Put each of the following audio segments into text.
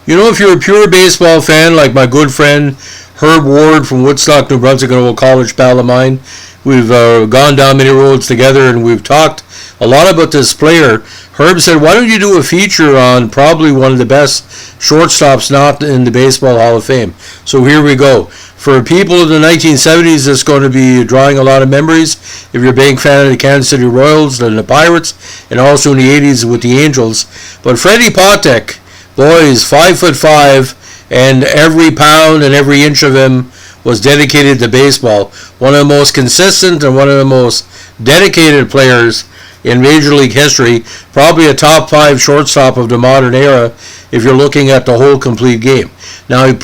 You know, if you're a pure baseball fan like my good friend Herb Ward from Woodstock, New Brunswick, an old college pal of mine, we've gone down many roads together and we've talked a lot about this player. Herb said, why don't you do a feature on probably one of the best shortstops not in the Baseball Hall of Fame? So here we go. For people in the 1970s, it's going to be drawing a lot of memories. If you're a big fan of the Kansas City Royals and the Pirates, and also in the 80s with the Angels. But Freddie Patek, boys, 5'5", and every pound and every inch of him was dedicated to baseball. One of the most consistent and one of the most dedicated players in Major League history. Probably a top 5 shortstop of the modern era if you're looking at the whole complete game. Now, he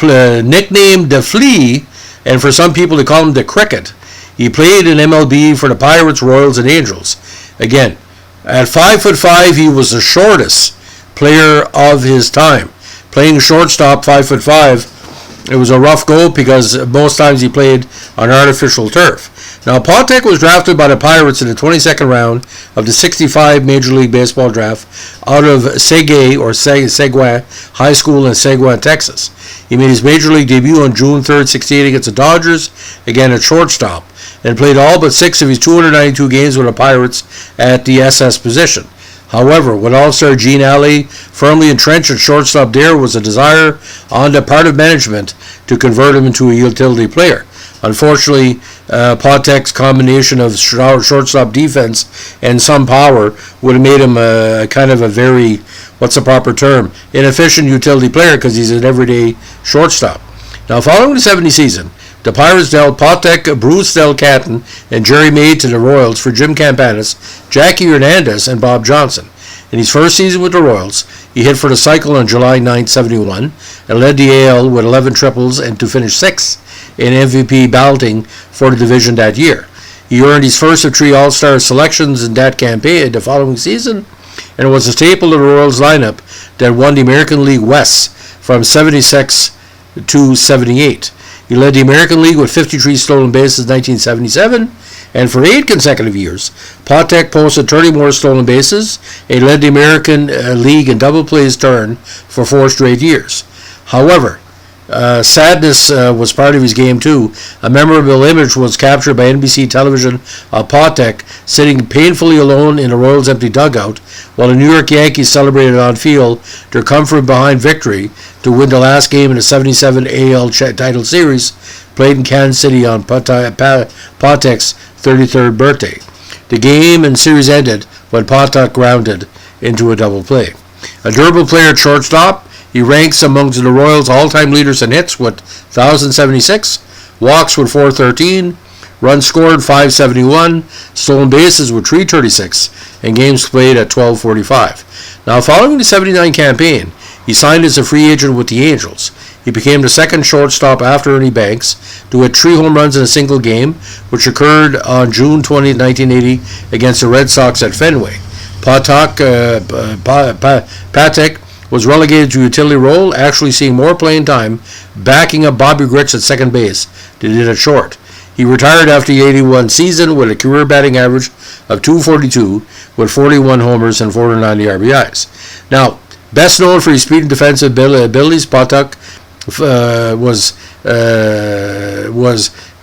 nicknamed the Flea, and for some people they call him the Cricket. He played in MLB for the Pirates, Royals, and Angels. Again, at 5'5", he was the shortest player of his time. Playing shortstop, 5'5", it was a rough go because most times he played on artificial turf. Now, Patek was drafted by the Pirates in the 22nd round of the 65 Major League Baseball draft out of Seguin High School in Seguin, Texas. He made his Major League debut on June 3rd, 1968 against the Dodgers, again at shortstop, and played all but 6 of his 292 games with the Pirates at the SS position. However, with All-Star Gene Alley firmly entrenched at shortstop, there was a desire on the part of management to convert him into a utility player. Unfortunately, Patek's combination of shortstop defense and some power would have made him kind of a very, what's the proper term, inefficient utility player because he's an everyday shortstop. Now, following the 70 season, the Pirates dealt Patek, Bruce Del Catton, and Jerry May to the Royals for Jim Campanis, Jackie Hernandez, and Bob Johnson. In his first season with the Royals, he hit for the cycle on July 9, 1971, and led the AL with 11 triples and to finish 6th in MVP balloting for the division that year. He earned his first of 3 All-Star selections in that campaign the following season, and was a staple of the Royals lineup that won the American League West from 76 to 78. He led the American League with 53 stolen bases in 1977, and for 8 consecutive years, Patek posted 30 more stolen bases and led the American League in double plays turn for 4 straight years. However, sadness was part of his game too. A memorable image was captured by NBC television of Patek sitting painfully alone in the Royals' empty dugout while the New York Yankees celebrated on field their comfort behind victory to win the last game in the 77 AL title series played in Kansas City on Patek's 33rd birthday. The game and series ended when Patek grounded into a double play. A durable player at shortstop, he ranks amongst the Royals' all-time leaders in hits with 1,076, walks with 413, runs scored 571, stolen bases with 336, and games played at 1245. Now, following the 79 campaign, he signed as a free agent with the Angels. He became the second shortstop after Ernie Banks to hit 3 home runs in a single game, which occurred on June 20, 1980 against the Red Sox at Fenway. Patek was relegated to a utility role, actually seeing more playing time, backing up Bobby Grich at second base than he did at short. He retired after the 81 season with a career batting average of .242 with 41 homers and 490 RBIs. Now, best known for his speed and defensive abilities, Patek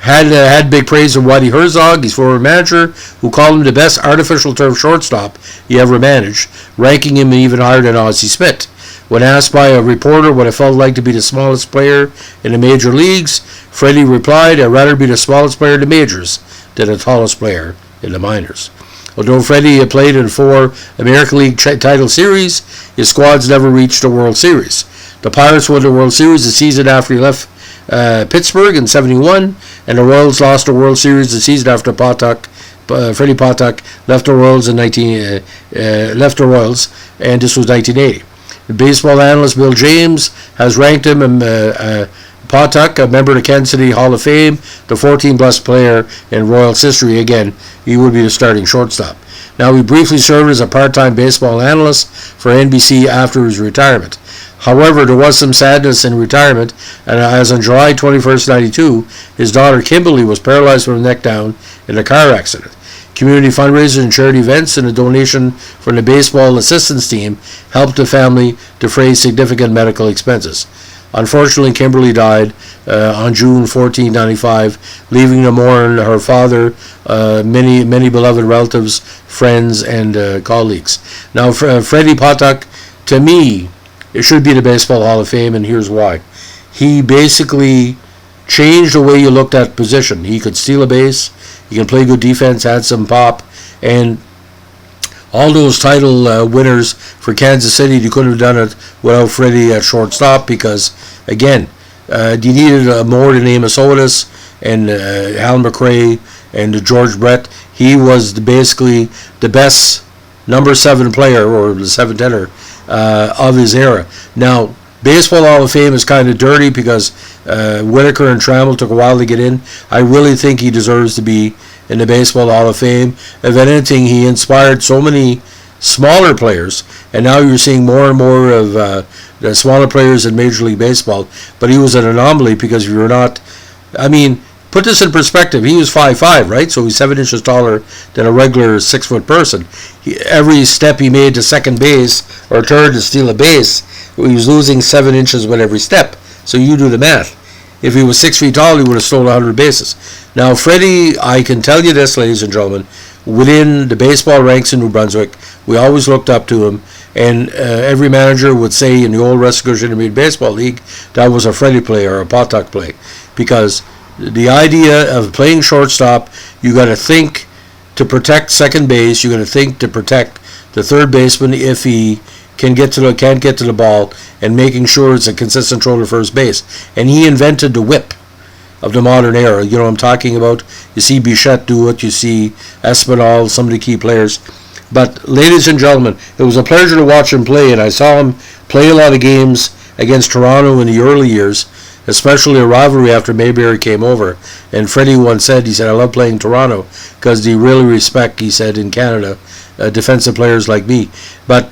had big praise from Whitey Herzog, his former manager, who called him the best artificial turf shortstop he ever managed, ranking him even higher than Ozzie Smith. When asked by a reporter what it felt like to be the smallest player in the major leagues, Freddie replied, "I'd rather be the smallest player in the majors than the tallest player in the minors." Although Freddie had played in 4 American League title series, his squads never reached the World Series. The Pirates won the World Series the season after he left Pittsburgh in '71, and the Royals lost the World Series the season after Freddie Patek left the Royals and this was 1980. The baseball analyst Bill James has ranked him Patek, a member of the Kansas City Hall of Fame, the 14th best player in Royals history. Again, he would be the starting shortstop. Now, he briefly served as a part-time baseball analyst for NBC after his retirement. However, there was some sadness in retirement, and as on July 21st, 1992, his daughter Kimberly was paralyzed from the neck down in a car accident. Community fundraisers and charity events and a donation from the baseball assistance team helped the family defray significant medical expenses. Unfortunately, Kimberly died on June 14, 1995, leaving to mourn her father, many beloved relatives, friends, and colleagues. Now, Freddie Patek, to me, it should be the Baseball Hall of Fame, and here's why. He basically changed the way you looked at position. He could steal a base, he can play good defense, had some pop, and all those title winners for Kansas City, you couldn't have done it without Freddie at shortstop because, again, you needed more than Amos Otis and Hal McRae and George Brett. He was basically the best number 7 player, or the 7-tenner, of his era. Now, Baseball Hall of Fame is kind of dirty because Whitaker and Trammell took a while to get in. I really think he deserves to be in the Baseball Hall of Fame. If anything, he inspired so many smaller players, and now you're seeing more and more of the smaller players in Major League Baseball. But he was an anomaly because if you're not, I mean, put this in perspective. He was 5'5", right? So he's 7 inches taller than a regular 6-foot person. Every step he made to second base or third to steal a base, he was losing 7 inches with every step. So you do the math. If he was 6 feet tall, he would have stolen 100 bases. Now, Freddie, I can tell you this, ladies and gentlemen, within the baseball ranks in New Brunswick, we always looked up to him, and every manager would say in the old Rescue Intermediate Baseball League, that was a Freddie play or a Patek play, because the idea of playing shortstop, you got to think to protect second base, you got to think to protect the third baseman if he can't get to the ball, and making sure it's a consistent throw to first base. And he invented the whip of the modern era. You know what I'm talking about? You see Bichette do it, you see Espinal, some of the key players. But ladies and gentlemen, it was a pleasure to watch him play, and I saw him play a lot of games against Toronto in the early years, especially a rivalry after Mayberry came over. And Freddie once said, he said, I love playing Toronto because they really respect, he said, in Canada, defensive players like me. But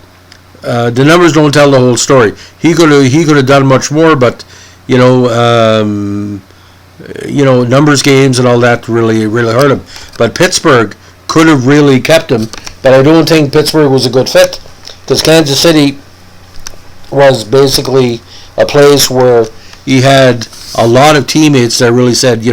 the numbers don't tell the whole story. He could have done much more, but numbers games and all that really hurt him. But Pittsburgh could have really kept him, but I don't think Pittsburgh was a good fit because Kansas City was basically a place where he had a lot of teammates that really said,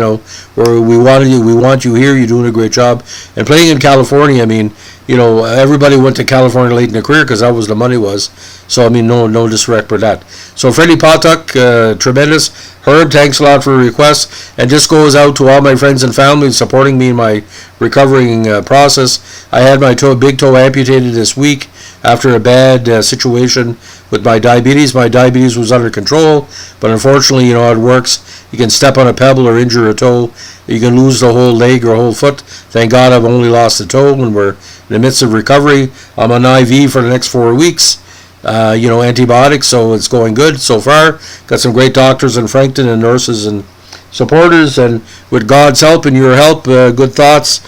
where we want you here, you're doing a great job. And playing in California, I mean, everybody went to California late in their career because that was the money was. So, I mean, no disrespect for that. So, Freddie Patek, tremendous. Herb, thanks a lot for the request. And just goes out to all my friends and family supporting me in my recovering process. I had my big toe amputated this week after a bad situation with my diabetes. My diabetes was under control, but unfortunately, how it works. You can step on a pebble or injure a toe. You can lose the whole leg or whole foot. Thank God I've only lost the toe, and we're in the midst of recovery. I'm on IV for the next 4 weeks. Antibiotics, so it's going good so far. Got some great doctors in Frankton and nurses and supporters, and with God's help and your help, good thoughts.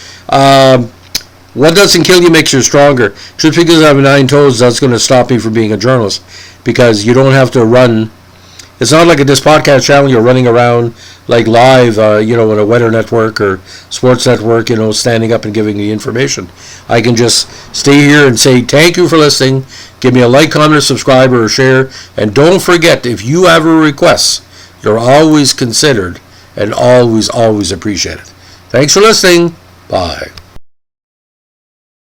What doesn't kill you makes you stronger. Just because I have 9 toes, that's going to stop me from being a journalist, because you don't have to run. It's not like this podcast channel you're running around like live, in a weather network or sports network, standing up and giving the information. I can just stay here and say thank you for listening. Give me a like, comment, subscribe, or share. And don't forget, if you have a request, you're always considered and always appreciated. Thanks for listening. Bye.